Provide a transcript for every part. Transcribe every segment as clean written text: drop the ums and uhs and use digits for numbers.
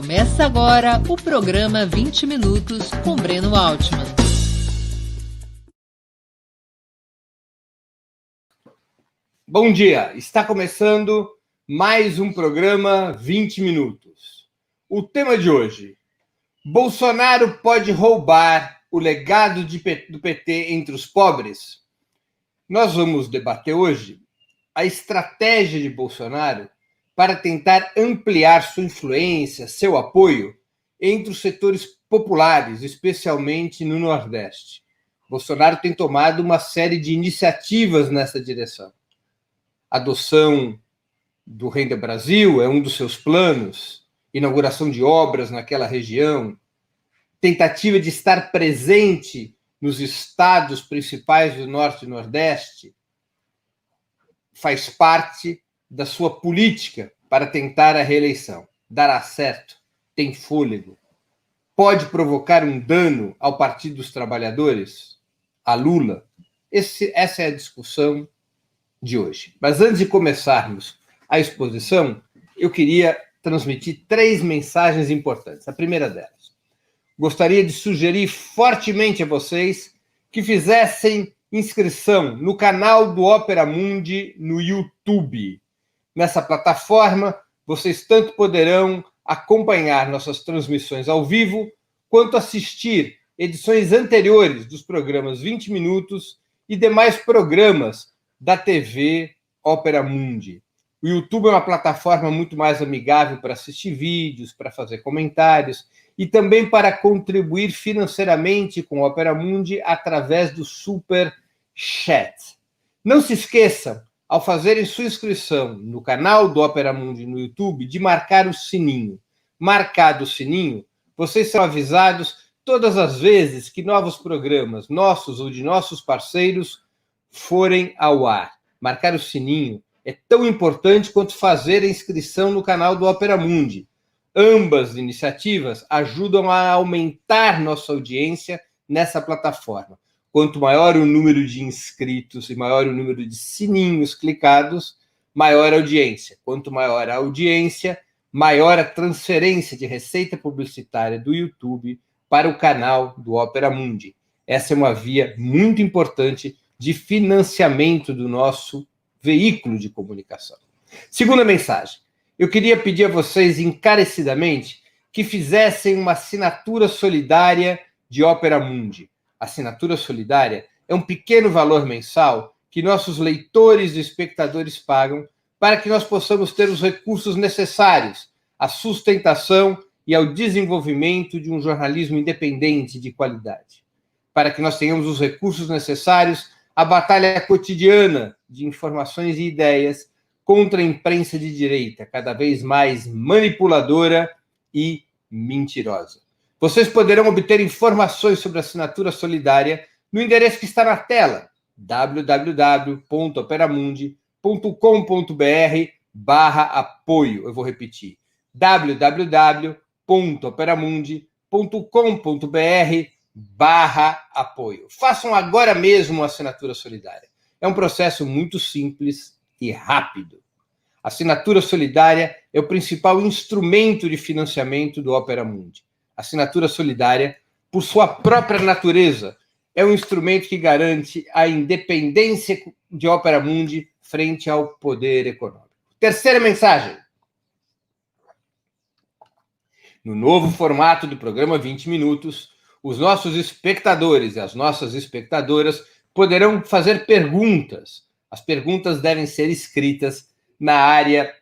Começa agora o programa 20 Minutos com Breno Altman. Bom dia, está começando mais um programa 20 Minutos. O tema de hoje: Bolsonaro pode roubar o legado do PT entre os pobres? Nós vamos debater hoje a estratégia de Bolsonaro para tentar ampliar sua influência, seu apoio entre os setores populares, especialmente no Nordeste. Bolsonaro tem tomado uma série de iniciativas nessa direção. A adoção do Renda Brasil é um dos seus planos, inauguração de obras naquela região, tentativa de estar presente nos estados principais do Norte e Nordeste, faz parte da sua política para tentar a reeleição. Dará certo? Tem fôlego? Pode provocar um dano ao Partido dos Trabalhadores? A Lula? Essa é a discussão de hoje. Mas antes de começarmos a exposição, eu queria transmitir 3 mensagens importantes. A primeira delas: gostaria de sugerir fortemente a vocês que fizessem inscrição no canal do Opera Mundi no YouTube. Nessa plataforma, vocês tanto poderão acompanhar nossas transmissões ao vivo, quanto assistir edições anteriores dos programas 20 Minutos e demais programas da TV Opera Mundi. O YouTube é uma plataforma muito mais amigável para assistir vídeos, para fazer comentários e também para contribuir financeiramente com o Opera Mundi através do Super Chat. Não se esqueçam, ao fazerem sua inscrição no canal do Opera Mundi no YouTube, de marcar o sininho. Marcado o sininho, vocês são avisados todas as vezes que novos programas, nossos ou de nossos parceiros, forem ao ar. Marcar o sininho é tão importante quanto fazer a inscrição no canal do Opera Mundi. Ambas iniciativas ajudam a aumentar nossa audiência nessa plataforma. Quanto maior o número de inscritos e maior o número de sininhos clicados, maior a audiência. Quanto maior a audiência, maior a transferência de receita publicitária do YouTube para o canal do Opera Mundi. Essa é uma via muito importante de financiamento do nosso veículo de comunicação. Segunda mensagem: eu queria pedir a vocês encarecidamente que fizessem uma assinatura solidária de Opera Mundi. A assinatura solidária é um pequeno valor mensal que nossos leitores e espectadores pagam para que nós possamos ter os recursos necessários à sustentação e ao desenvolvimento de um jornalismo independente de qualidade. Para que nós tenhamos os recursos necessários à batalha cotidiana de informações e ideias contra a imprensa de direita, cada vez mais manipuladora e mentirosa. Vocês poderão obter informações sobre a assinatura solidária no endereço que está na tela, www.operamundi.com.br/apoio. Eu vou repetir, www.operamundi.com.br/apoio. Façam agora mesmo a assinatura solidária. É um processo muito simples e rápido. A assinatura solidária é o principal instrumento de financiamento do Opera Mundi. A assinatura solidária, por sua própria natureza, é um instrumento que garante a independência de Opera Mundi frente ao poder econômico. Terceira mensagem: no novo formato do programa 20 Minutos, os nossos espectadores e as nossas espectadoras poderão fazer perguntas. As perguntas devem ser escritas na área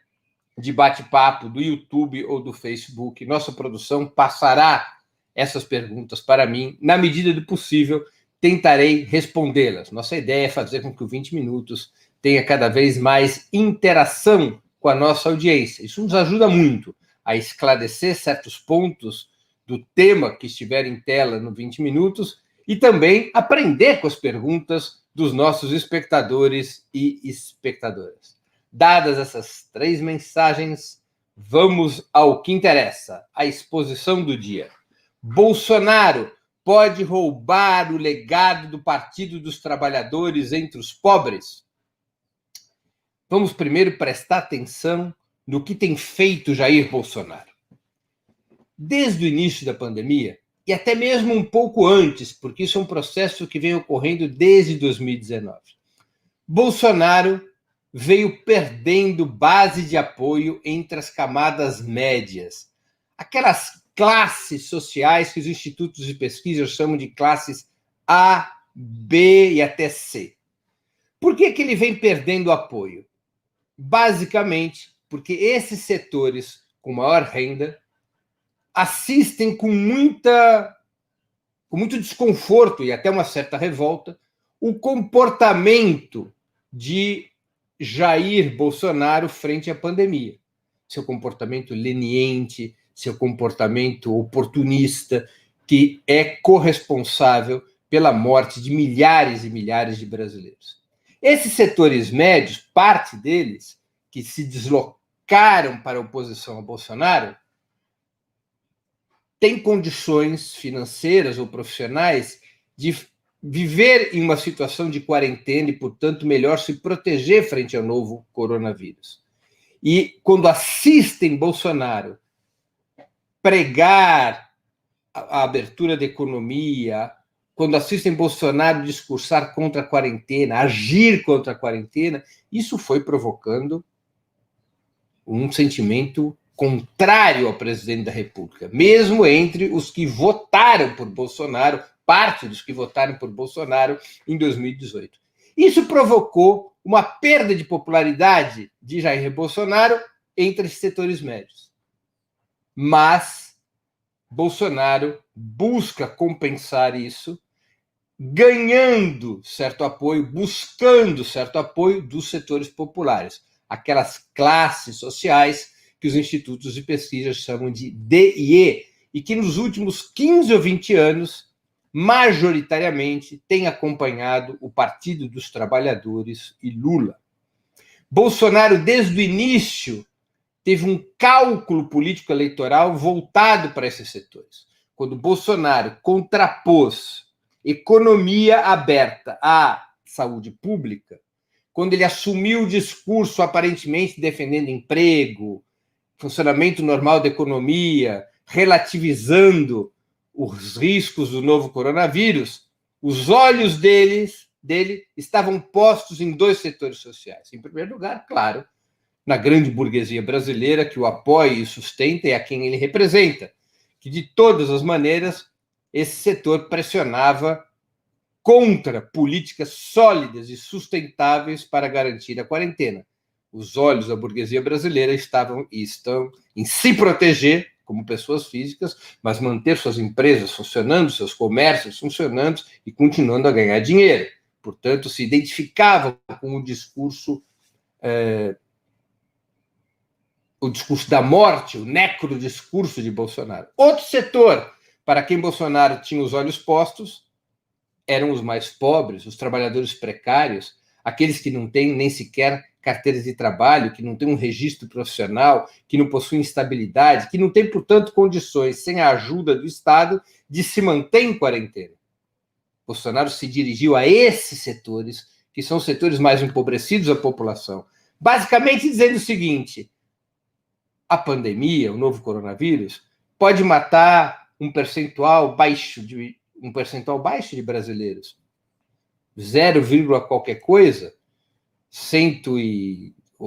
de bate-papo do YouTube ou do Facebook. Nossa produção passará essas perguntas para mim. Na medida do possível, tentarei respondê-las. Nossa ideia é fazer com que o 20 Minutos tenha cada vez mais interação com a nossa audiência. Isso nos ajuda muito a esclarecer certos pontos do tema que estiver em tela no 20 Minutos e também aprender com as perguntas dos nossos espectadores e espectadoras. Dadas essas 3 mensagens, vamos ao que interessa, a exposição do dia. Bolsonaro pode roubar o legado do Partido dos Trabalhadores entre os pobres? Vamos primeiro prestar atenção no que tem feito Jair Bolsonaro. desde o início da pandemia, e até mesmo um pouco antes, porque isso é um processo que vem ocorrendo desde 2019. Bolsonaro veio perdendo base de apoio entre as camadas médias, aquelas classes sociais que os institutos de pesquisa chamam de classes A, B e até C. Por que ele vem perdendo apoio? Basicamente, porque esses setores com maior renda assistem com muito desconforto e até uma certa revolta o comportamento de Jair Bolsonaro frente à pandemia. Seu comportamento leniente, seu comportamento oportunista, que é corresponsável pela morte de milhares e milhares de brasileiros. Esses setores médios, parte deles, que se deslocaram para a oposição a Bolsonaro, têm condições financeiras ou profissionais de viver em uma situação de quarentena e, portanto, melhor se proteger frente ao novo coronavírus. E quando assistem Bolsonaro pregar a abertura da economia, quando assistem Bolsonaro discursar contra a quarentena, agir contra a quarentena, isso foi provocando um sentimento contrário ao presidente da República, mesmo entre os que votaram por Bolsonaro, parte dos que votaram por Bolsonaro em 2018. Isso provocou uma perda de popularidade de Jair Bolsonaro entre os setores médios. Mas Bolsonaro busca compensar isso, ganhando certo apoio, buscando certo apoio dos setores populares, aquelas classes sociais que os institutos de pesquisa chamam de D e E que nos últimos 15 ou 20 anos, majoritariamente, têm acompanhado o Partido dos Trabalhadores e Lula. Bolsonaro, desde o início, teve um cálculo político-eleitoral voltado para esses setores. Quando Bolsonaro contrapôs economia aberta à saúde pública, quando ele assumiu o discurso aparentemente defendendo emprego, funcionamento normal da economia, relativizando os riscos do novo coronavírus, os olhos dele estavam postos em dois setores sociais. Em primeiro lugar, claro, na grande burguesia brasileira, que o apoia e sustenta e a quem ele representa, que de todas as maneiras esse setor pressionava contra políticas sólidas e sustentáveis para garantir a quarentena. Os olhos da burguesia brasileira estão em se proteger como pessoas físicas, mas manter suas empresas funcionando, seus comércios funcionando e continuando a ganhar dinheiro. Portanto, se identificavam com o discurso da morte, o necrodiscurso de Bolsonaro. Outro setor para quem Bolsonaro tinha os olhos postos eram os mais pobres, os trabalhadores precários, aqueles que não têm nem sequer carteiras de trabalho, que não têm um registro profissional, que não possuem estabilidade, que não têm, portanto, condições, sem a ajuda do Estado, de se manter em quarentena. Bolsonaro se dirigiu a esses setores, que são os setores mais empobrecidos da população, basicamente dizendo o seguinte: a pandemia, o novo coronavírus, pode matar um percentual baixo de brasileiros, 0, qualquer coisa,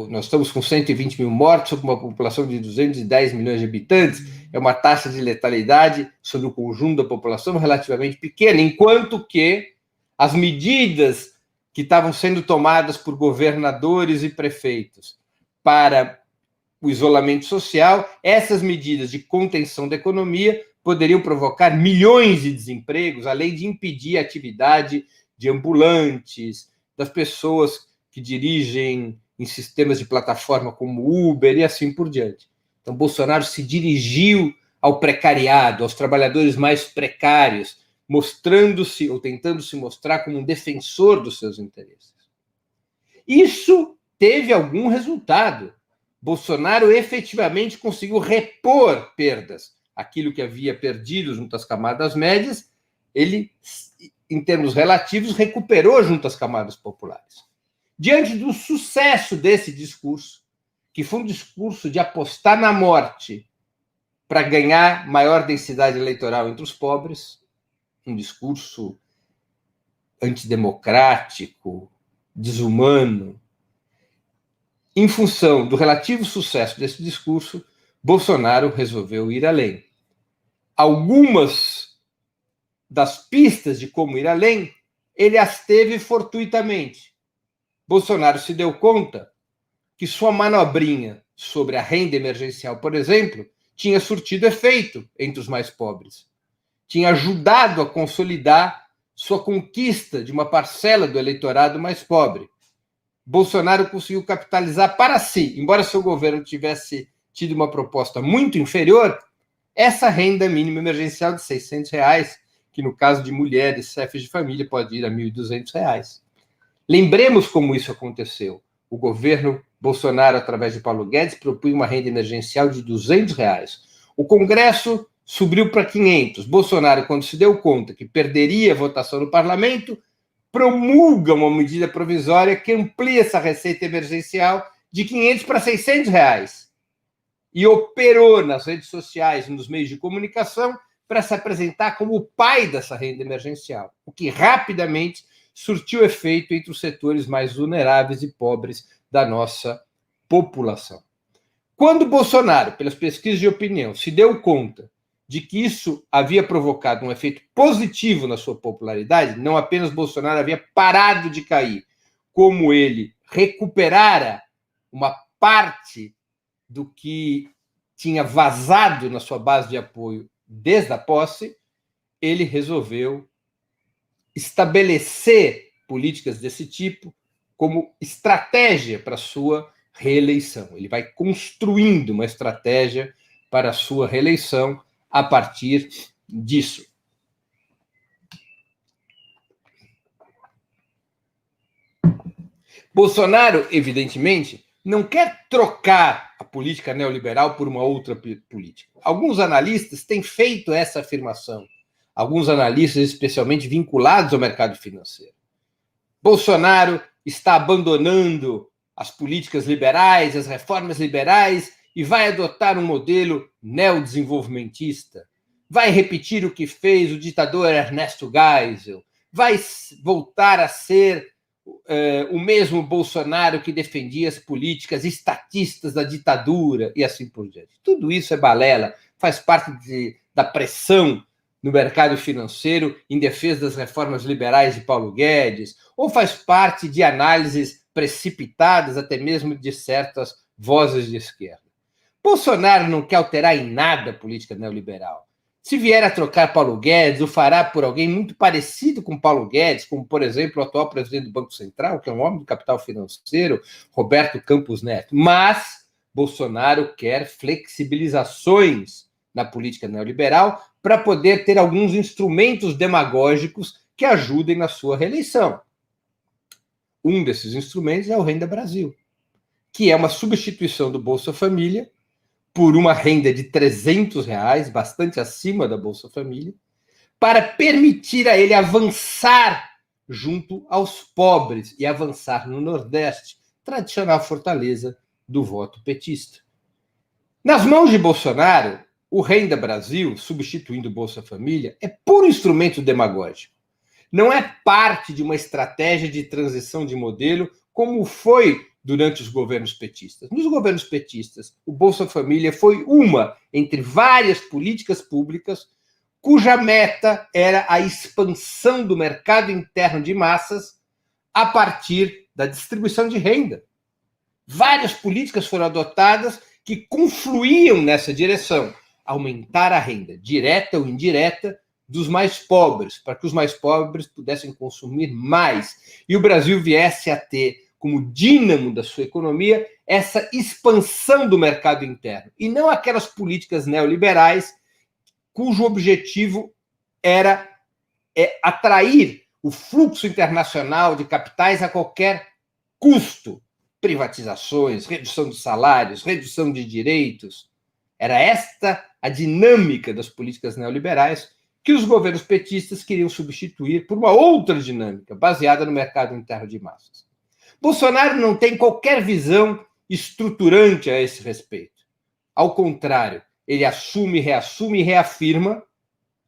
nós estamos com 120 mil mortos sobre uma população de 210 milhões de habitantes, é uma taxa de letalidade sobre o conjunto da população relativamente pequena, enquanto que as medidas que estavam sendo tomadas por governadores e prefeitos para o isolamento social, essas medidas de contenção da economia poderiam provocar milhões de desempregos, além de impedir a atividade de ambulantes, das pessoas que dirigem em sistemas de plataforma como Uber e assim por diante. Então, Bolsonaro se dirigiu ao precariado, aos trabalhadores mais precários, mostrando-se ou tentando se mostrar como um defensor dos seus interesses. Isso teve algum resultado. Bolsonaro efetivamente conseguiu repor perdas. Aquilo que havia perdido junto às camadas médias, ele, em termos relativos, recuperou junto às camadas populares. Diante do sucesso desse discurso, que foi um discurso de apostar na morte para ganhar maior densidade eleitoral entre os pobres, um discurso antidemocrático, desumano. Em função do relativo sucesso desse discurso, Bolsonaro resolveu ir além. Algumas das pistas de como ir além, ele as teve fortuitamente. Bolsonaro se deu conta que sua manobrinha sobre a renda emergencial, por exemplo, tinha surtido efeito entre os mais pobres. Tinha ajudado a consolidar sua conquista de uma parcela do eleitorado mais pobre. Bolsonaro conseguiu capitalizar para si, embora seu governo tivesse tido uma proposta muito inferior, essa renda mínima emergencial de R$600, que no caso de mulheres, chefes de família, pode ir a R$1.200. Lembremos como isso aconteceu. O governo Bolsonaro, através de Paulo Guedes, propunha uma renda emergencial de R$200. O Congresso subiu para 500. Bolsonaro, quando se deu conta que perderia a votação no parlamento, promulga uma medida provisória que amplia essa receita emergencial de 500 para R$600 e operou nas redes sociais e nos meios de comunicação para se apresentar como o pai dessa renda emergencial, o que rapidamente surtiu efeito entre os setores mais vulneráveis e pobres da nossa população. Quando Bolsonaro, pelas pesquisas de opinião, se deu conta de que isso havia provocado um efeito positivo na sua popularidade, não apenas Bolsonaro havia parado de cair, como ele recuperara uma parte do que tinha vazado na sua base de apoio desde a posse, ele resolveu estabelecer políticas desse tipo como estratégia para a sua reeleição. Ele vai construindo uma estratégia para a sua reeleição a partir disso. Bolsonaro, evidentemente, não quer trocar a política neoliberal por uma outra política. Alguns analistas têm feito essa afirmação, alguns analistas especialmente vinculados ao mercado financeiro. Bolsonaro está abandonando as políticas liberais, as reformas liberais, e vai adotar um modelo neodesenvolvimentista. Vai repetir o que fez o ditador Ernesto Geisel. Vai voltar a ser o mesmo Bolsonaro que defendia as políticas estatistas da ditadura e assim por diante. Tudo isso é balela, faz parte da pressão no mercado financeiro em defesa das reformas liberais de Paulo Guedes, ou faz parte de análises precipitadas até mesmo de certas vozes de esquerda. Bolsonaro não quer alterar em nada a política neoliberal. Se vier a trocar Paulo Guedes, o fará por alguém muito parecido com Paulo Guedes, como, por exemplo, o atual presidente do Banco Central, que é um homem do capital financeiro, Roberto Campos Neto. Mas Bolsonaro quer flexibilizações na política neoliberal para poder ter alguns instrumentos demagógicos que ajudem na sua reeleição. Um desses instrumentos é o Renda Brasil, que é uma substituição do Bolsa Família por uma renda de R$300, bastante acima da Bolsa Família, para permitir a ele avançar junto aos pobres e avançar no Nordeste, tradicional fortaleza do voto petista. Nas mãos de Bolsonaro, o Renda Brasil, substituindo o Bolsa Família, é puro instrumento demagógico. Não é parte de uma estratégia de transição de modelo, como foi durante os governos petistas. Nos governos petistas, o Bolsa Família foi uma entre várias políticas públicas cuja meta era a expansão do mercado interno de massas a partir da distribuição de renda. Várias políticas foram adotadas que confluíam nessa direção, aumentar a renda, direta ou indireta, dos mais pobres, para que os mais pobres pudessem consumir mais e o Brasil viesse a ter como dínamo da sua economia essa expansão do mercado interno, e não aquelas políticas neoliberais cujo objetivo era atrair o fluxo internacional de capitais a qualquer custo. Privatizações, redução de salários, redução de direitos. Era esta a dinâmica das políticas neoliberais que os governos petistas queriam substituir por uma outra dinâmica, baseada no mercado interno de massas. Bolsonaro não tem qualquer visão estruturante a esse respeito. Ao contrário, ele assume, reassume e reafirma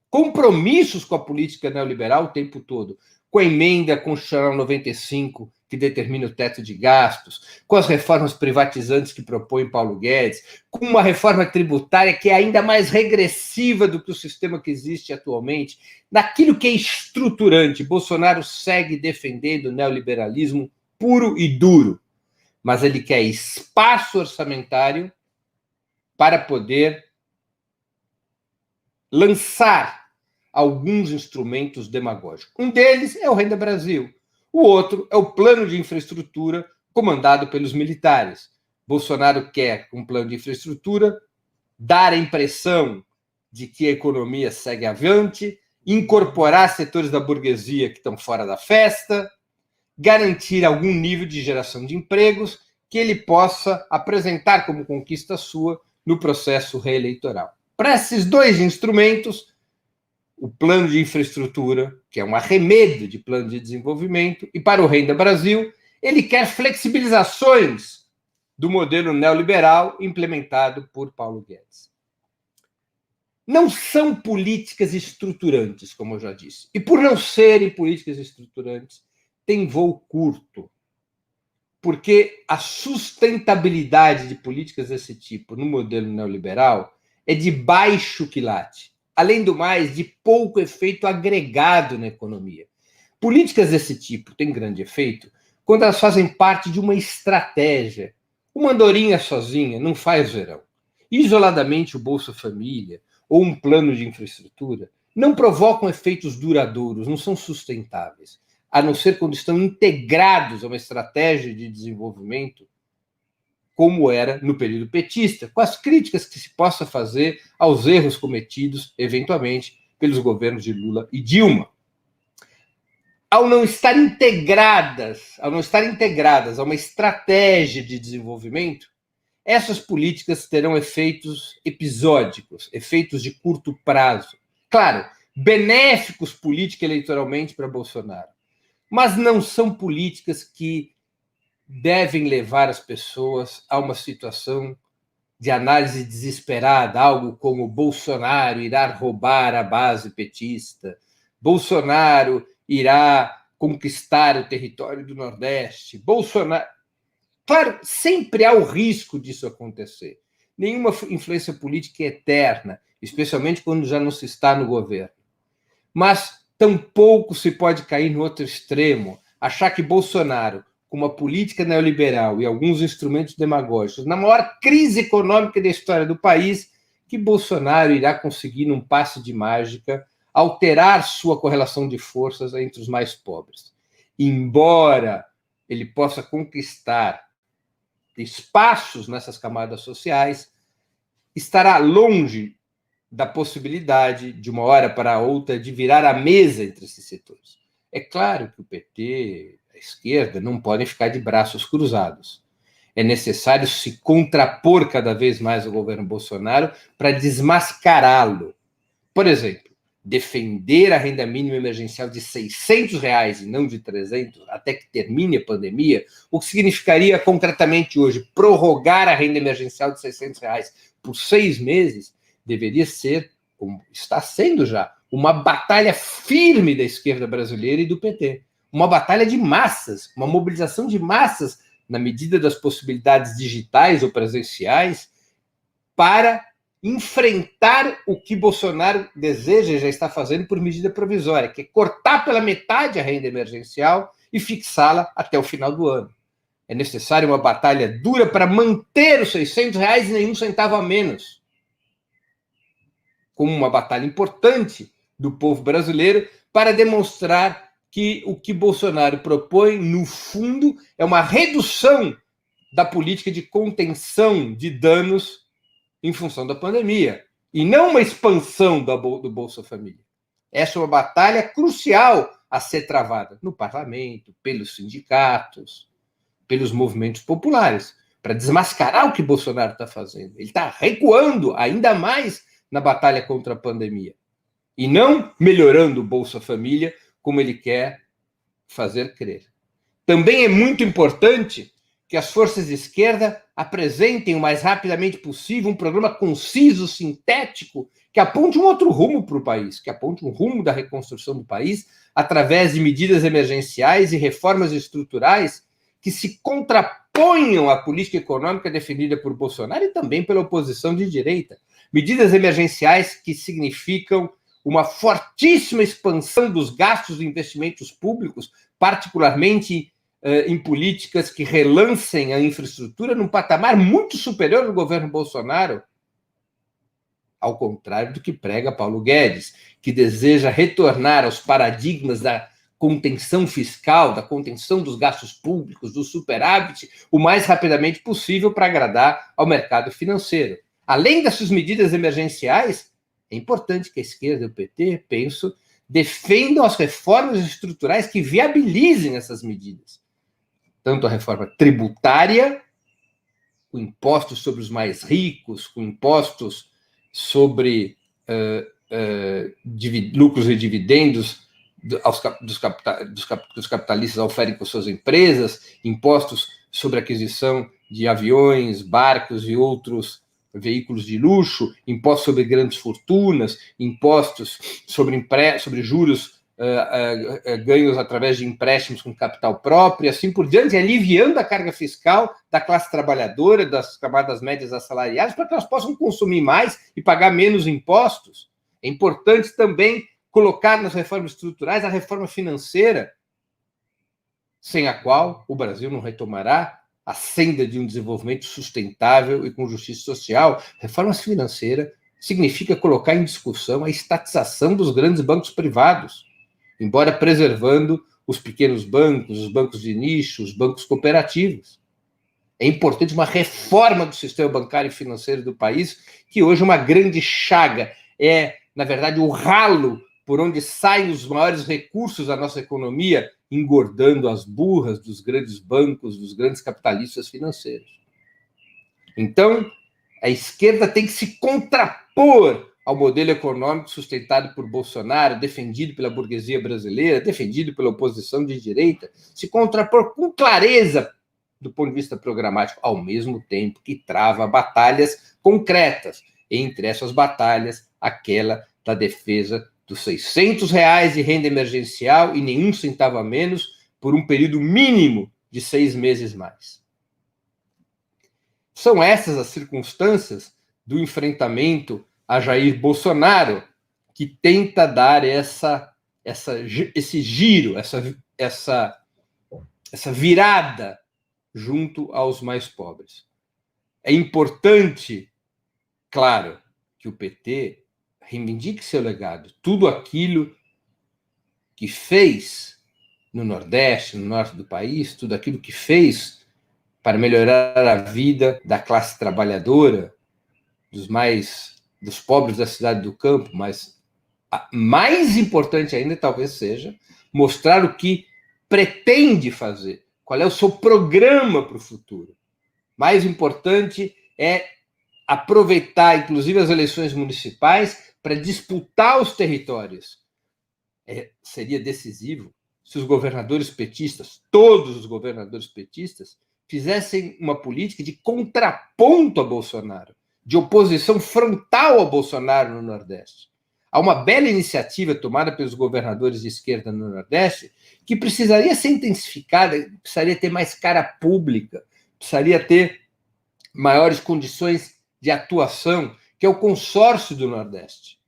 compromissos com a política neoliberal o tempo todo, com a emenda constitucional 95, que determina o teto de gastos, com as reformas privatizantes que propõe Paulo Guedes, com uma reforma tributária que é ainda mais regressiva do que o sistema que existe atualmente, naquilo que é estruturante. Bolsonaro segue defendendo o neoliberalismo puro e duro, mas ele quer espaço orçamentário para poder lançar alguns instrumentos demagógicos. Um deles é o Renda Brasil. O outro é o plano de infraestrutura comandado pelos militares. Bolsonaro quer, com um plano de infraestrutura, dar a impressão de que a economia segue avante, incorporar setores da burguesia que estão fora da festa, garantir algum nível de geração de empregos que ele possa apresentar como conquista sua no processo reeleitoral. Para esses dois instrumentos, o plano de infraestrutura, que é um arremedo de plano de desenvolvimento, e para o Renda Brasil, ele quer flexibilizações do modelo neoliberal implementado por Paulo Guedes. Não são políticas estruturantes, como eu já disse. E por não serem políticas estruturantes, tem voo curto. Porque a sustentabilidade de políticas desse tipo no modelo neoliberal é de baixo quilate. Além do mais, de pouco efeito agregado na economia. Políticas desse tipo têm grande efeito quando elas fazem parte de uma estratégia. Uma andorinha sozinha não faz verão. Isoladamente, o Bolsa Família ou um plano de infraestrutura não provocam efeitos duradouros, não são sustentáveis, a não ser quando estão integrados a uma estratégia de desenvolvimento, como era no período petista, com as críticas que se possa fazer aos erros cometidos, eventualmente, pelos governos de Lula e Dilma. Ao não estar integradas a uma estratégia de desenvolvimento, essas políticas terão efeitos episódicos, efeitos de curto prazo. Claro, benéficos política eleitoralmente para Bolsonaro, mas não são políticas que devem levar as pessoas a uma situação de análise desesperada, algo como Bolsonaro irá roubar a base petista, Bolsonaro irá conquistar o território do Nordeste, Bolsonaro... Claro, sempre há o risco disso acontecer. Nenhuma influência política é eterna, especialmente quando já não se está no governo. Mas tampouco se pode cair no outro extremo, achar que Bolsonaro, com uma política neoliberal e alguns instrumentos demagógicos, na maior crise econômica da história do país, que Bolsonaro irá conseguir, num passe de mágica, alterar sua correlação de forças entre os mais pobres. Embora ele possa conquistar espaços nessas camadas sociais, estará longe da possibilidade, de uma hora para a outra, de virar a mesa entre esses setores. É claro que o PT, a esquerda, não podem ficar de braços cruzados. É necessário se contrapor cada vez mais ao governo Bolsonaro para desmascará-lo. Por exemplo, defender a renda mínima emergencial de R$600 e não de 300, até que termine a pandemia, o que significaria concretamente hoje prorrogar a renda emergencial de R$600 por 6 meses, deveria ser, como está sendo já, uma batalha firme da esquerda brasileira e do PT. Uma batalha de massas, uma mobilização de massas, na medida das possibilidades digitais ou presenciais, para enfrentar o que Bolsonaro deseja e já está fazendo por medida provisória, que é cortar pela metade a renda emergencial e fixá-la até o final do ano. É necessária uma batalha dura para manter os R$600 e nenhum centavo a menos, como uma batalha importante do povo brasileiro para demonstrar que o que Bolsonaro propõe, no fundo, é uma redução da política de contenção de danos em função da pandemia, e não uma expansão do Bolsa Família. Essa é uma batalha crucial a ser travada no parlamento, pelos sindicatos, pelos movimentos populares, para desmascarar o que Bolsonaro está fazendo. Ele está recuando ainda mais na batalha contra a pandemia, e não melhorando o Bolsa Família como ele quer fazer crer. Também é muito importante que as forças de esquerda apresentem o mais rapidamente possível um programa conciso, sintético, que aponte um outro rumo para o país, que aponte um rumo da reconstrução do país através de medidas emergenciais e reformas estruturais que se contraponham à política econômica defendida por Bolsonaro e também pela oposição de direita. Medidas emergenciais que significam uma fortíssima expansão dos gastos e investimentos públicos, particularmente em políticas que relancem a infraestrutura num patamar muito superior do governo Bolsonaro, ao contrário do que prega Paulo Guedes, que deseja retornar aos paradigmas da contenção fiscal, da contenção dos gastos públicos, do superávit, o mais rapidamente possível para agradar ao mercado financeiro. Além dessas medidas emergenciais, é importante que a esquerda e o PT, penso, defendam as reformas estruturais que viabilizem essas medidas. Tanto a reforma tributária, com impostos sobre os mais ricos, com impostos sobre lucros e dividendos dos capitalistas oferem com suas empresas, impostos sobre aquisição de aviões, barcos e outros veículos de luxo, impostos sobre grandes fortunas, impostos sobre juros ganhos através de empréstimos com capital próprio, e assim por diante, aliviando a carga fiscal da classe trabalhadora, das camadas médias assalariadas, para que elas possam consumir mais e pagar menos impostos. É importante também colocar nas reformas estruturais a reforma financeira, sem a qual o Brasil não retomará a senda de um desenvolvimento sustentável e com justiça social. Reforma financeira significa colocar em discussão a estatização dos grandes bancos privados, embora preservando os pequenos bancos, os bancos de nicho, os bancos cooperativos. É importante uma reforma do sistema bancário e financeiro do país, que hoje é uma grande chaga, é, na verdade, o ralo por onde saem os maiores recursos da nossa economia, engordando as burras dos grandes bancos, dos grandes capitalistas financeiros. Então, a esquerda tem que se contrapor ao modelo econômico sustentado por Bolsonaro, defendido pela burguesia brasileira, defendido pela oposição de direita, se contrapor com clareza do ponto de vista programático, ao mesmo tempo que trava batalhas concretas, entre essas batalhas, aquela da defesa dos R$600 de renda emergencial e nenhum centavo a menos por um período mínimo de 6 meses mais. São essas as circunstâncias do enfrentamento a Jair Bolsonaro que tenta dar esse giro, essa virada junto aos mais pobres. É importante, claro, que o PT reivindique seu legado, tudo aquilo que fez no Nordeste, no norte do país, tudo aquilo que fez para melhorar a vida da classe trabalhadora, dos pobres da cidade do campo, mas mais importante ainda talvez seja mostrar o que pretende fazer, qual é o seu programa para o futuro. Mais importante é aproveitar, inclusive, as eleições municipais para disputar os territórios. Seria decisivo se os governadores petistas, todos os governadores petistas, fizessem uma política de contraponto a Bolsonaro, de oposição frontal a Bolsonaro no Nordeste. Há uma bela iniciativa tomada pelos governadores de esquerda no Nordeste que precisaria ser intensificada, precisaria ter mais cara pública, precisaria ter maiores condições de atuação, que é o Consórcio do Nordeste,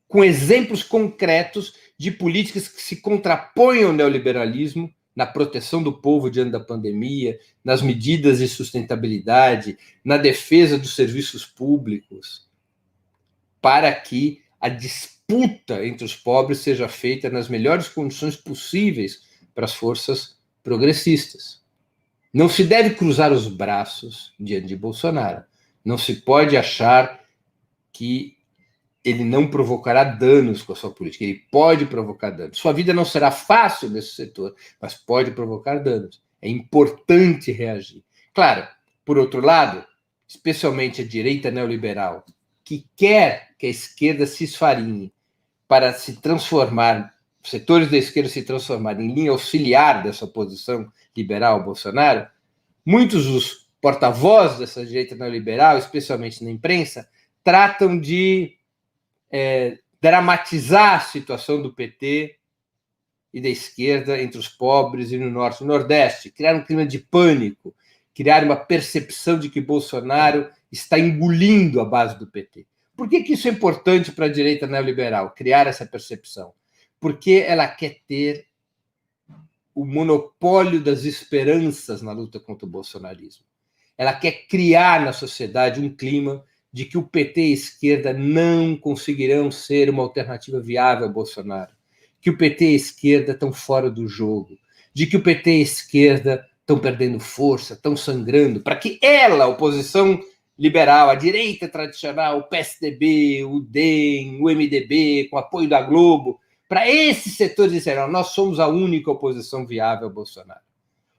com exemplos concretos de políticas que se contrapõem ao neoliberalismo na proteção do povo diante da pandemia, nas medidas de sustentabilidade, na defesa dos serviços públicos, para que a disputa entre os pobres seja feita nas melhores condições possíveis para as forças progressistas. Não se deve cruzar os braços diante de Bolsonaro. Não se pode achar que ele não provocará danos com a sua política. Ele pode provocar danos. Sua vida não será fácil nesse setor, mas pode provocar danos. É importante reagir. Claro, por outro lado, especialmente a direita neoliberal, que quer que a esquerda se esfarinhe para se transformar, setores da esquerda se transformarem em linha auxiliar dessa oposição liberal ao Bolsonaro, Muitos dos porta-vozes dessa direita neoliberal, especialmente na imprensa, tratam de dramatizar a situação do PT e da esquerda entre os pobres e no Norte e no Nordeste, criar um clima de pânico, criar uma percepção de que Bolsonaro está engolindo a base do PT. Por que isso é importante para a direita neoliberal, criar essa percepção? Porque ela quer ter o monopólio das esperanças na luta contra o bolsonarismo. Ela quer criar na sociedade um clima de que o PT e a esquerda não conseguirão ser uma alternativa viável a Bolsonaro, que o PT e a esquerda estão fora do jogo, de que o PT e a esquerda estão perdendo força, estão sangrando, para que ela, a oposição liberal, a direita tradicional, o PSDB, o DEM, o MDB, com apoio da Globo, para esses setores disseram, nós somos a única oposição viável a Bolsonaro.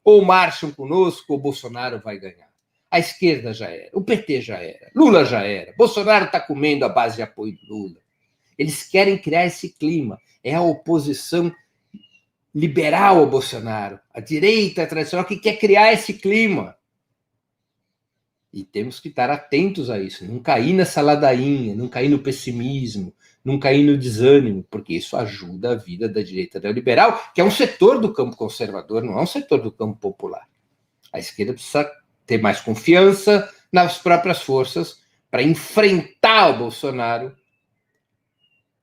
Ou marcham conosco, ou Bolsonaro vai ganhar. A esquerda já era, o PT já era, Lula já era, Bolsonaro está comendo a base de apoio do Lula. Eles querem criar esse clima. É a oposição liberal ao Bolsonaro, a direita tradicional que quer criar esse clima. E temos que estar atentos a isso, não cair nessa ladainha, não cair no pessimismo, não cair no desânimo, porque isso ajuda a vida da direita neoliberal, que é um setor do campo conservador, não é um setor do campo popular. A esquerda precisa ter mais confiança nas próprias forças para enfrentar o Bolsonaro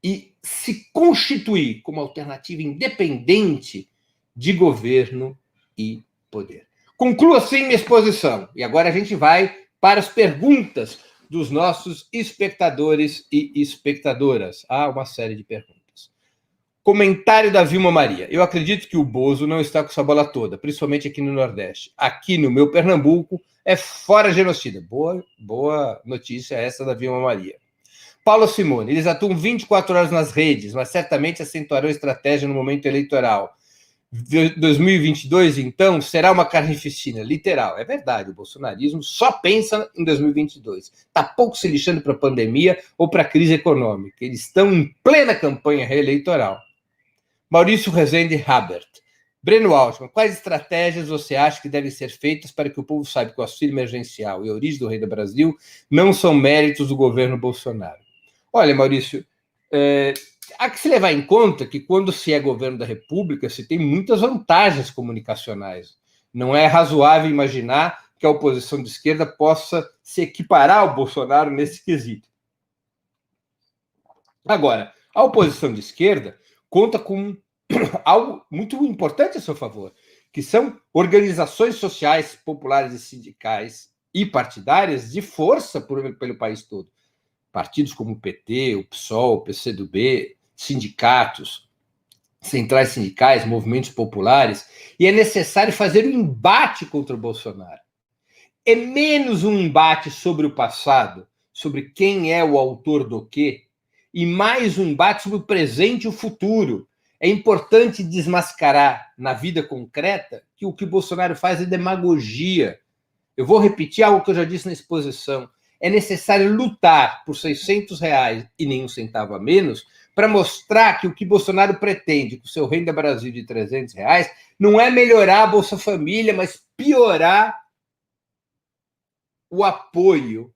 e se constituir como alternativa independente de governo e poder. Concluo assim minha exposição. E agora a gente vai para as perguntas dos nossos espectadores e espectadoras. Há uma série de perguntas. Comentário da Vilma Maria. Eu acredito que o Bozo não está com essa bola toda, principalmente aqui no Nordeste. Aqui no meu Pernambuco é fora genocida. Boa notícia essa da Vilma Maria. Paulo Simone. Eles atuam 24 horas nas redes, mas certamente acentuarão estratégia no momento eleitoral. 2022, então, será uma carnificina, literal. É verdade, o bolsonarismo só pensa em 2022. Está pouco se lixando para a pandemia ou para a crise econômica. Eles estão em plena campanha reeleitoral. Maurício Rezende Habert. Breno Altman, quais estratégias você acha que devem ser feitas para que o povo saiba que o auxílio emergencial e a origem do Rei do Brasil não são méritos do governo Bolsonaro? Olha, Maurício, há que se levar em conta que quando se é governo da República, se tem muitas vantagens comunicacionais. Não é razoável imaginar que a oposição de esquerda possa se equiparar ao Bolsonaro nesse quesito. Agora, a oposição de esquerda conta com algo muito importante a seu favor, que são organizações sociais, populares e sindicais e partidárias de força pelo país todo. Partidos como o PT, o PSOL, o PCdoB, sindicatos, centrais sindicais, movimentos populares, e é necessário fazer um embate contra o Bolsonaro. É menos um embate sobre o passado, sobre quem é o autor do quê, e mais um embate sobre o presente e o futuro. É importante desmascarar na vida concreta que o que o Bolsonaro faz é demagogia. Eu vou repetir algo que eu já disse na exposição. É necessário lutar por R$600 e nenhum centavo a menos para mostrar que o que Bolsonaro pretende com o seu Renda Brasil de R$300 não é melhorar a Bolsa Família, mas piorar o apoio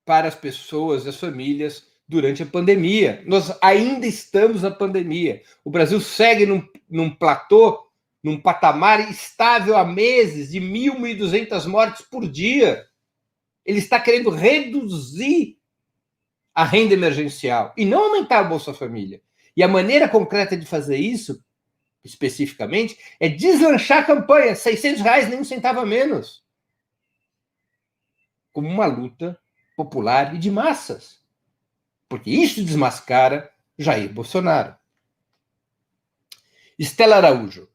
para as pessoas, as famílias, durante a pandemia. Nós ainda estamos na pandemia. O Brasil segue num platô, num patamar estável há meses, de 1.200 mortes por dia. Ele está querendo reduzir a renda emergencial e não aumentar a Bolsa Família. E a maneira concreta de fazer isso, especificamente, é deslanchar a campanha, R$600, nem um centavo a menos, como uma luta popular e de massas. Porque isso desmascara Jair Bolsonaro. Estela Araújo.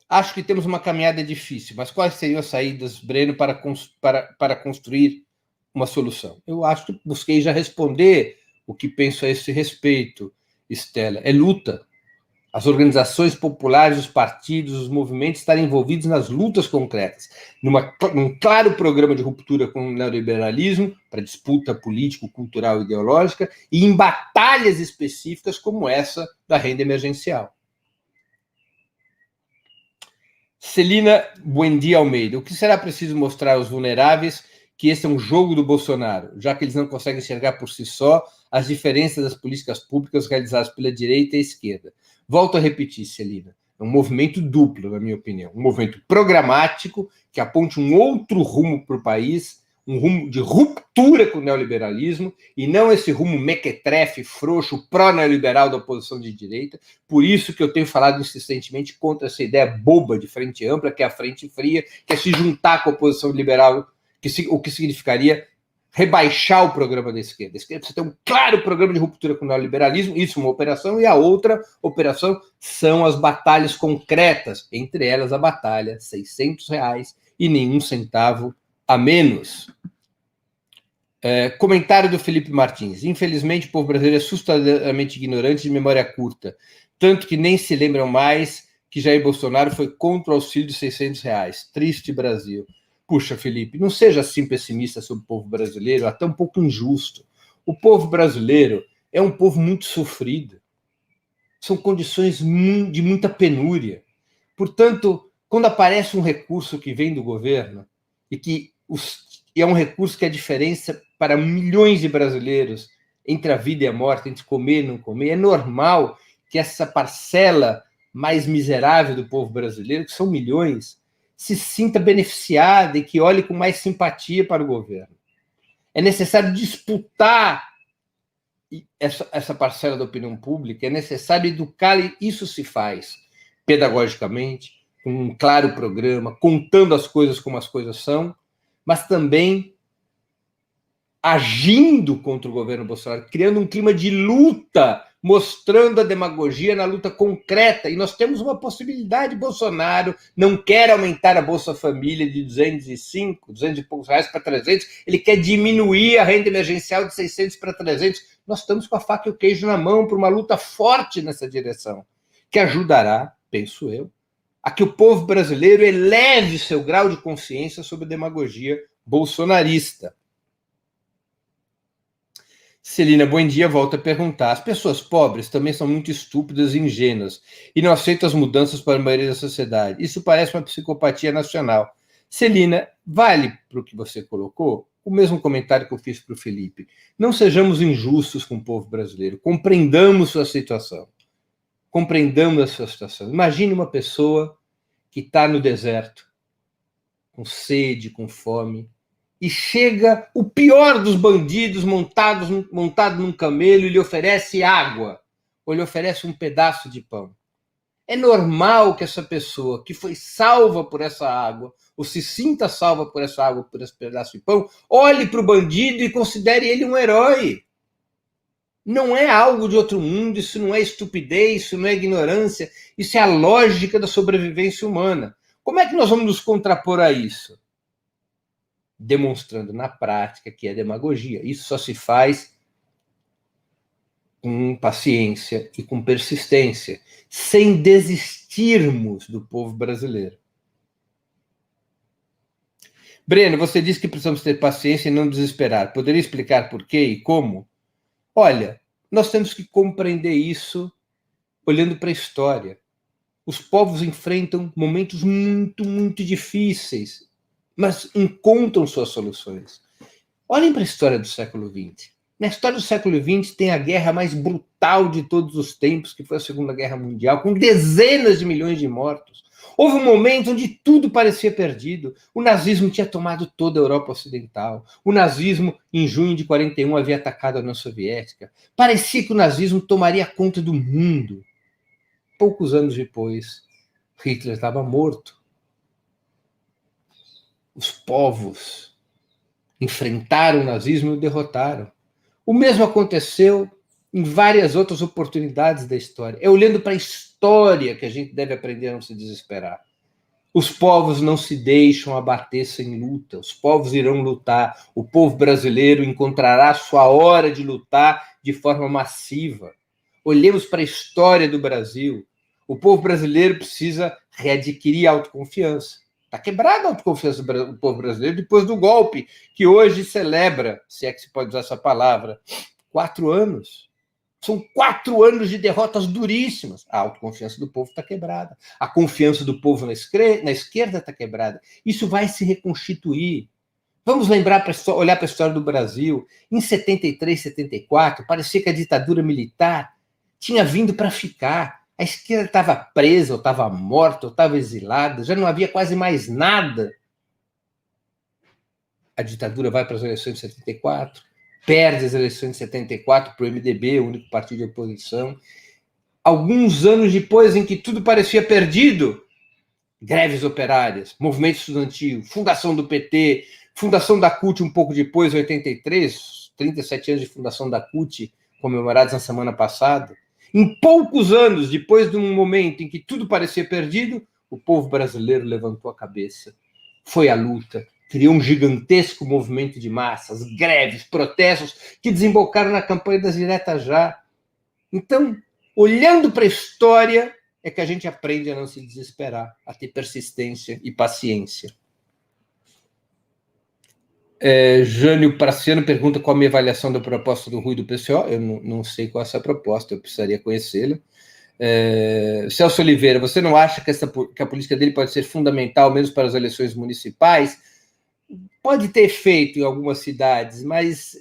Acho que temos uma caminhada difícil, mas quais seriam as saídas, Breno, para construir uma solução? Eu acho que busquei já responder o que penso a esse respeito, Estela. É luta. As organizações populares, os partidos, os movimentos estarem envolvidos nas lutas concretas, num claro programa de ruptura com o neoliberalismo, para disputa político-cultural e ideológica, e em batalhas específicas como essa da renda emergencial. Celina Buendia Almeida. O que será preciso mostrar aos vulneráveis que esse é um jogo do Bolsonaro, já que eles não conseguem enxergar por si só as diferenças das políticas públicas realizadas pela direita e esquerda. Volto a repetir, Celina, é um movimento duplo, na minha opinião. Um movimento programático que aponte um outro rumo para o país, um rumo de ruptura com o neoliberalismo, e não esse rumo mequetrefe, frouxo, pró-neoliberal da oposição de direita. Por isso que eu tenho falado insistentemente contra essa ideia boba de frente ampla, que é a frente fria, que é se juntar com a oposição liberal, o que significaria rebaixar o programa da esquerda. A esquerda precisa ter um claro programa de ruptura com o neoliberalismo, isso é uma operação, e a outra operação são as batalhas concretas, entre elas a batalha R$600 e nenhum centavo a menos. Comentário do Felipe Martins. Infelizmente, o povo brasileiro é assustadoramente ignorante e de memória curta, tanto que nem se lembram mais que Jair Bolsonaro foi contra o auxílio de R$600. Triste Brasil. Puxa, Felipe, não seja assim pessimista sobre o povo brasileiro, até um pouco injusto. O povo brasileiro é um povo muito sofrido. São condições de muita penúria. Portanto, quando aparece um recurso que vem do governo e é um recurso que é a diferença para milhões de brasileiros entre a vida e a morte, entre comer e não comer, é normal que essa parcela mais miserável do povo brasileiro, que são milhões, se sinta beneficiada e que olhe com mais simpatia para o governo. É necessário disputar essa parcela da opinião pública, é necessário educar, e isso se faz pedagogicamente, com um claro programa, contando as coisas como as coisas são, mas também agindo contra o governo Bolsonaro, criando um clima de luta, mostrando a demagogia na luta concreta. E nós temos uma possibilidade. Bolsonaro não quer aumentar a Bolsa Família de 200 e poucos reais para 300, ele quer diminuir a renda emergencial de 600 para 300. Nós estamos com a faca e o queijo na mão para uma luta forte nessa direção, que ajudará, penso eu, a que o povo brasileiro eleve seu grau de consciência sobre a demagogia bolsonarista. Celina, bom dia, volta a perguntar. As pessoas pobres também são muito estúpidas e ingênuas e não aceitam as mudanças para a maioria da sociedade. Isso parece uma psicopatia nacional. Celina, vale para o que você colocou o mesmo comentário que eu fiz para o Felipe. Não sejamos injustos com o povo brasileiro. Compreendamos sua situação. Compreendamos a sua situação. Imagine uma pessoa que está no deserto, com sede, com fome, e chega o pior dos bandidos montado num camelo e lhe oferece água, ou lhe oferece um pedaço de pão. É normal que essa pessoa que foi salva por essa água, ou se sinta salva por essa água, por esse pedaço de pão, olhe para o bandido e considere ele um herói. Não é algo de outro mundo, isso não é estupidez, isso não é ignorância, isso é a lógica da sobrevivência humana. Como é que nós vamos nos contrapor a isso? Demonstrando na prática que é demagogia. Isso só se faz com paciência e com persistência, sem desistirmos do povo brasileiro. Breno, você disse que precisamos ter paciência e não desesperar. Poderia explicar por quê e como? Olha, nós temos que compreender isso olhando para a história. Os povos enfrentam momentos muito, muito difíceis, mas encontram suas soluções. Olhem para a história do século XX. Na história do século XX tem a guerra mais brutal de todos os tempos, que foi a Segunda Guerra Mundial, com dezenas de milhões de mortos. Houve um momento onde tudo parecia perdido. O nazismo tinha tomado toda a Europa Ocidental. O nazismo, em junho de 1941, havia atacado a União Soviética. Parecia que o nazismo tomaria conta do mundo. Poucos anos depois, Hitler estava morto. Os povos enfrentaram o nazismo e o derrotaram. O mesmo aconteceu em várias outras oportunidades da história. É olhando para a história que a gente deve aprender a não se desesperar. Os povos não se deixam abater sem luta. Os povos irão lutar. O povo brasileiro encontrará sua hora de lutar de forma massiva. Olhemos para a história do Brasil. O povo brasileiro precisa readquirir autoconfiança. Está quebrada a autoconfiança do povo brasileiro depois do golpe, que hoje celebra, se é que se pode usar essa palavra, 4 anos. São 4 anos de derrotas duríssimas. A autoconfiança do povo está quebrada. A confiança do povo na esquerda está quebrada. Isso vai se reconstituir. Vamos lembrar, olhar para a história do Brasil. Em 73, 74, parecia que a ditadura militar tinha vindo para ficar. A esquerda estava presa, ou estava morta, ou estava exilada. Já não havia quase mais nada. A ditadura vai para as eleições de 74. Perde as eleições de 74 para o MDB, o único partido de oposição. Alguns anos depois, em que tudo parecia perdido, greves operárias, movimento estudantil, fundação do PT, fundação da CUT um pouco depois, 83, 37 anos de fundação da CUT, comemorados na semana passada. Em poucos anos, depois de um momento em que tudo parecia perdido, o povo brasileiro levantou a cabeça, foi à luta, criou um gigantesco movimento de massas, greves, protestos, que desembocaram na campanha das diretas já. Então, olhando para a história, é que a gente aprende a não se desesperar, a ter persistência e paciência. Jânio Praciano pergunta qual a minha avaliação da proposta do Rui do PCO. Eu não sei qual é essa proposta, eu precisaria conhecê-la. Celso Oliveira, você não acha que a política dele pode ser fundamental, mesmo para as eleições municipais? Pode ter efeito em algumas cidades, mas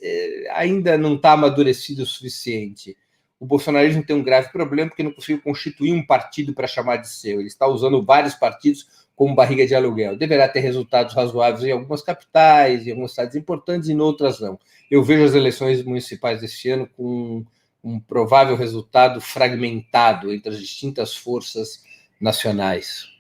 ainda não está amadurecido o suficiente. O bolsonarismo tem um grave problema porque não conseguiu constituir um partido para chamar de seu. Ele está usando vários partidos como barriga de aluguel. Deverá ter resultados razoáveis em algumas capitais, em algumas cidades importantes, e em outras não. Eu vejo as eleições municipais deste ano com um provável resultado fragmentado entre as distintas forças nacionais.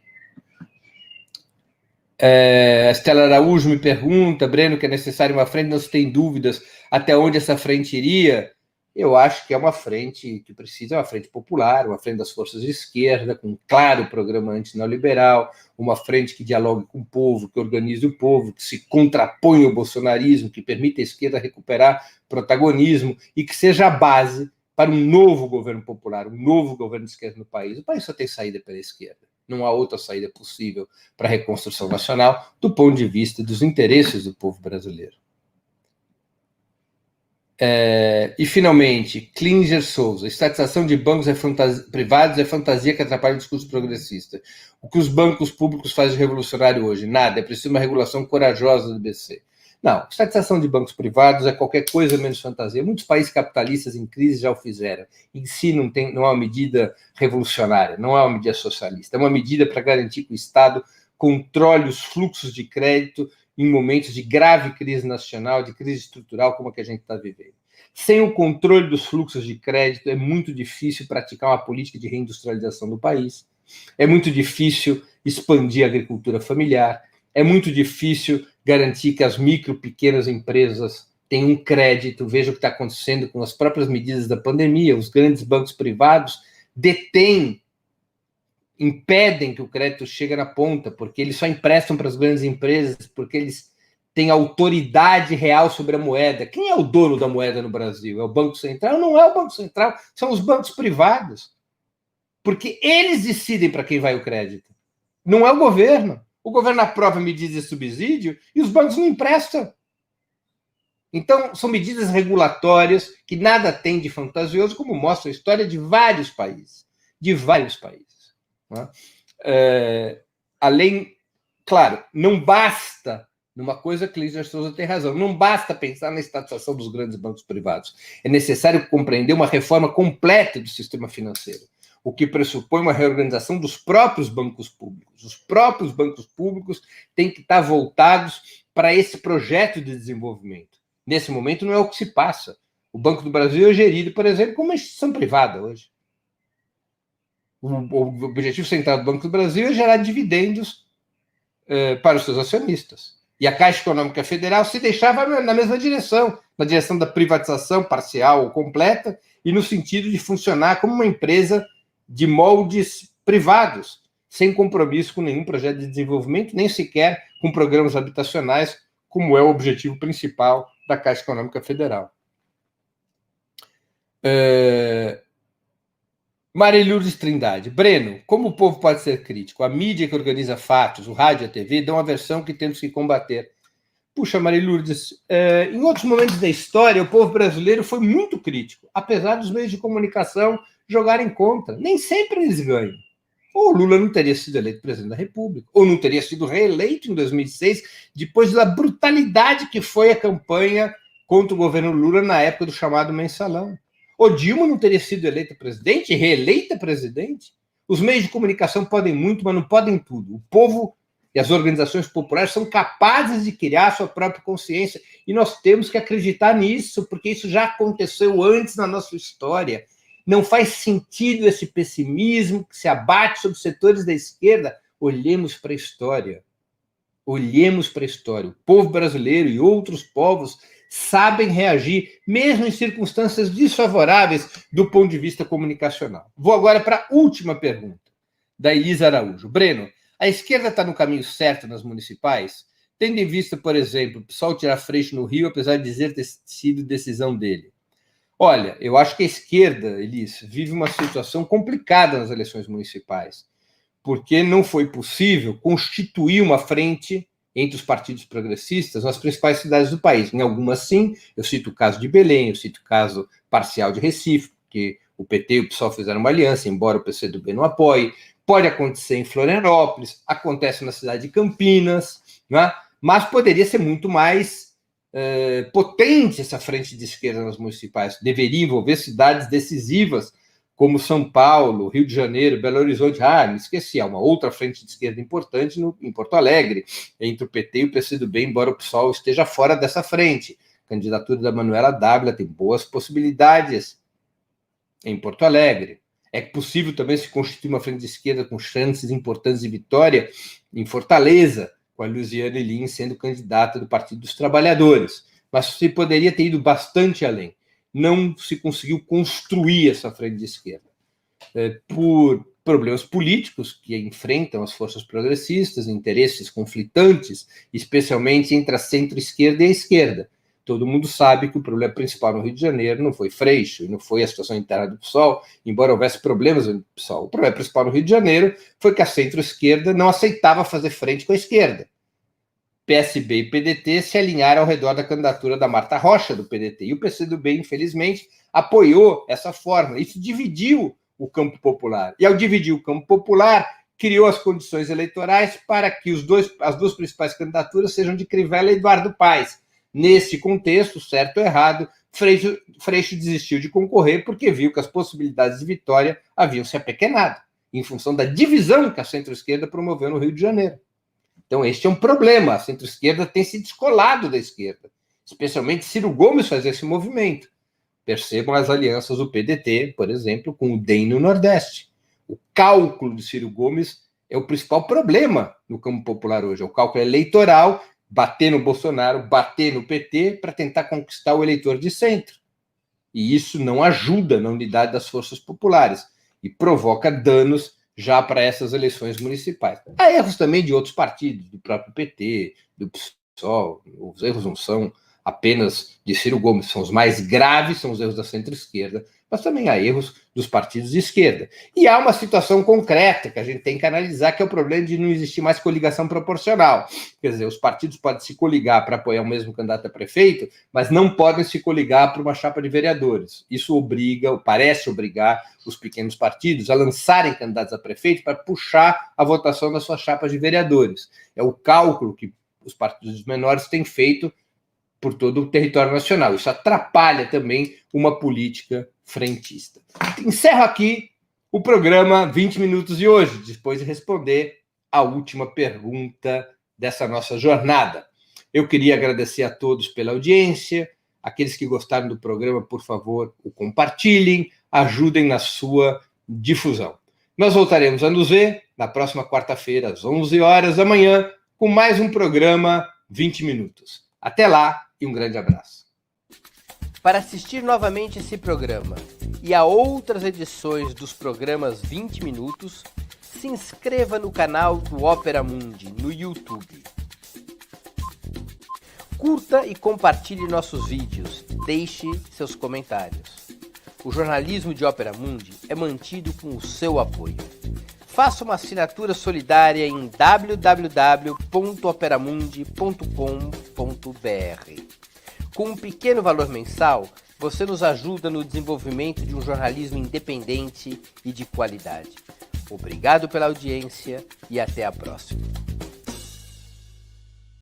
A Estela Araújo me pergunta, Breno, que é necessário uma frente, não se tem dúvidas até onde essa frente iria. Eu acho que é uma frente que precisa, uma frente popular, uma frente das forças de esquerda, com um claro programa anti-neoliberal, uma frente que dialogue com o povo, que organize o povo, que se contrapõe ao bolsonarismo, que permita à esquerda recuperar protagonismo e que seja a base para um novo governo popular, um novo governo de esquerda no país. O país só tem saída pela esquerda. Não há outra saída possível para a reconstrução nacional do ponto de vista dos interesses do povo brasileiro. E, finalmente, Klinger Souza. Estatização de bancos privados é fantasia que atrapalha o discurso progressista. O que os bancos públicos fazem de revolucionário hoje? Nada. É preciso uma regulação corajosa do BC. Não, estatização de bancos privados é qualquer coisa menos fantasia. Muitos países capitalistas em crise já o fizeram. Em si não é uma medida revolucionária, não é uma medida socialista. É uma medida para garantir que o Estado controle os fluxos de crédito em momentos de grave crise nacional, de crise estrutural como a que a gente está vivendo. Sem o controle dos fluxos de crédito, é muito difícil praticar uma política de reindustrialização do país, é muito difícil expandir a agricultura familiar, é muito difícil garantir que as micro, pequenas empresas tenham um crédito. Veja o que está acontecendo com as próprias medidas da pandemia. Os grandes bancos privados impedem que o crédito chegue na ponta, porque eles só emprestam para as grandes empresas, porque eles têm autoridade real sobre a moeda. Quem é o dono da moeda no Brasil? É o Banco Central? Não é o Banco Central, são os bancos privados. Porque eles decidem para quem vai o crédito. Não é o governo. O governo aprova medidas de subsídio e os bancos não emprestam. Então, são medidas regulatórias que nada tem de fantasioso, como mostra a história de vários países. De vários países. Além, claro, não basta, numa coisa que Klinger Souza tem razão, não basta pensar na estatização dos grandes bancos privados. É necessário compreender uma reforma completa do sistema financeiro, o que pressupõe uma reorganização dos próprios bancos públicos. Os próprios bancos públicos têm que estar voltados para esse projeto de desenvolvimento. Nesse momento não é o que se passa. O Banco do Brasil é gerido, por exemplo, como uma instituição privada hoje. O objetivo central do Banco do Brasil é gerar dividendos para os seus acionistas. E a Caixa Econômica Federal, se deixar, vai na mesma direção, na direção da privatização parcial ou completa, e no sentido de funcionar como uma empresa de moldes privados, sem compromisso com nenhum projeto de desenvolvimento, nem sequer com programas habitacionais, como é o objetivo principal da Caixa Econômica Federal. Maria Lourdes Trindade. Breno, como o povo pode ser crítico? A mídia que organiza fatos, o rádio e a TV, dão a versão que temos que combater. Puxa, Marilurdes, em outros momentos da história, o povo brasileiro foi muito crítico, apesar dos meios de comunicação jogarem contra. Nem sempre eles ganham. Ou o Lula não teria sido eleito presidente da República, ou não teria sido reeleito em 2006, depois da brutalidade que foi a campanha contra o governo Lula na época do chamado mensalão. Ou Dilma não teria sido eleita presidente, reeleita presidente. Os meios de comunicação podem muito, mas não podem tudo. O povo e as organizações populares são capazes de criar a sua própria consciência, e nós temos que acreditar nisso, porque isso já aconteceu antes na nossa história. Não faz sentido esse pessimismo que se abate sobre setores da esquerda. Olhemos para a história. Olhemos para a história. O povo brasileiro e outros povos sabem reagir, mesmo em circunstâncias desfavoráveis do ponto de vista comunicacional. Vou agora para a última pergunta, da Elisa Araújo. Breno, a esquerda está no caminho certo nas municipais? Tendo em vista, por exemplo, o PSOL tirar Freixo no Rio, apesar de dizer ter sido decisão dele. Olha, eu acho que a esquerda, Elis, vive uma situação complicada nas eleições municipais, porque não foi possível constituir uma frente entre os partidos progressistas nas principais cidades do país. Em algumas, sim, eu cito o caso de Belém, eu cito o caso parcial de Recife, porque o PT e o PSOL fizeram uma aliança, embora o PCdoB não apoie. Pode acontecer em Florianópolis, acontece na cidade de Campinas, né? Mas poderia ser muito mais potente essa frente de esquerda nas municipais. Deveria envolver cidades decisivas, como São Paulo, Rio de Janeiro, Belo Horizonte. Me esqueci, há uma outra frente de esquerda importante em Porto Alegre, entre o PT e o PCdoB, embora o PSOL esteja fora dessa frente. A candidatura da Manuela Dávila tem boas possibilidades em Porto Alegre. É possível também se constituir uma frente de esquerda com chances importantes de vitória em Fortaleza, com a Luciane Lins sendo candidata do Partido dos Trabalhadores. Mas se poderia ter ido bastante além. Não se conseguiu construir essa frente de esquerda. Por problemas políticos que enfrentam as forças progressistas, interesses conflitantes, especialmente entre a centro-esquerda e a esquerda. Todo mundo sabe que o problema principal no Rio de Janeiro não foi Freixo, e não foi a situação interna do PSOL, embora houvesse problemas no PSOL. O problema principal no Rio de Janeiro foi que a centro-esquerda não aceitava fazer frente com a esquerda. PSB e PDT se alinharam ao redor da candidatura da Marta Rocha, do PDT, e o PCdoB, infelizmente, apoiou essa forma. Isso dividiu o campo popular. E, ao dividir o campo popular, criou as condições eleitorais para que as duas principais candidaturas sejam de Crivella e Eduardo Paes. Nesse contexto, certo ou errado, Freixo desistiu de concorrer porque viu que as possibilidades de vitória haviam se apequenado, em função da divisão que a centro-esquerda promoveu no Rio de Janeiro. Então, este é um problema. A centro-esquerda tem se descolado da esquerda, especialmente Ciro Gomes faz esse movimento. Percebam as alianças do PDT, por exemplo, com o DEM no Nordeste. O cálculo de Ciro Gomes é o principal problema no campo popular hoje. É o cálculo eleitoral, bater no Bolsonaro, bater no PT, para tentar conquistar o eleitor de centro. E isso não ajuda na unidade das forças populares e provoca danos já para essas eleições municipais. Há erros também de outros partidos, do próprio PT, do PSOL. Os erros não são apenas de Ciro Gomes, são os mais graves, são os erros da centro-esquerda, mas também há erros dos partidos de esquerda. E há uma situação concreta que a gente tem que analisar, que é o problema de não existir mais coligação proporcional. Quer dizer, os partidos podem se coligar para apoiar o mesmo candidato a prefeito, mas não podem se coligar para uma chapa de vereadores. Isso obriga, ou parece obrigar, os pequenos partidos a lançarem candidatos a prefeito para puxar a votação das suas chapas de vereadores. É o cálculo que os partidos menores têm feito por todo o território nacional. Isso atrapalha também uma política frentista. Encerro aqui o programa 20 Minutos de hoje, depois de responder a última pergunta dessa nossa jornada. Eu queria agradecer a todos pela audiência. Aqueles que gostaram do programa, por favor, o compartilhem, ajudem na sua difusão. Nós voltaremos a nos ver na próxima quarta-feira, às 11 horas da manhã, com mais um programa 20 Minutos. Até lá e um grande abraço. Para assistir novamente esse programa e a outras edições dos programas 20 Minutos, se inscreva no canal do Ópera Mundi no YouTube. Curta e compartilhe nossos vídeos, deixe seus comentários. O jornalismo de Ópera Mundi é mantido com o seu apoio. Faça uma assinatura solidária em www.operamundi.com.br. Com um pequeno valor mensal, você nos ajuda no desenvolvimento de um jornalismo independente e de qualidade. Obrigado pela audiência e até a próxima.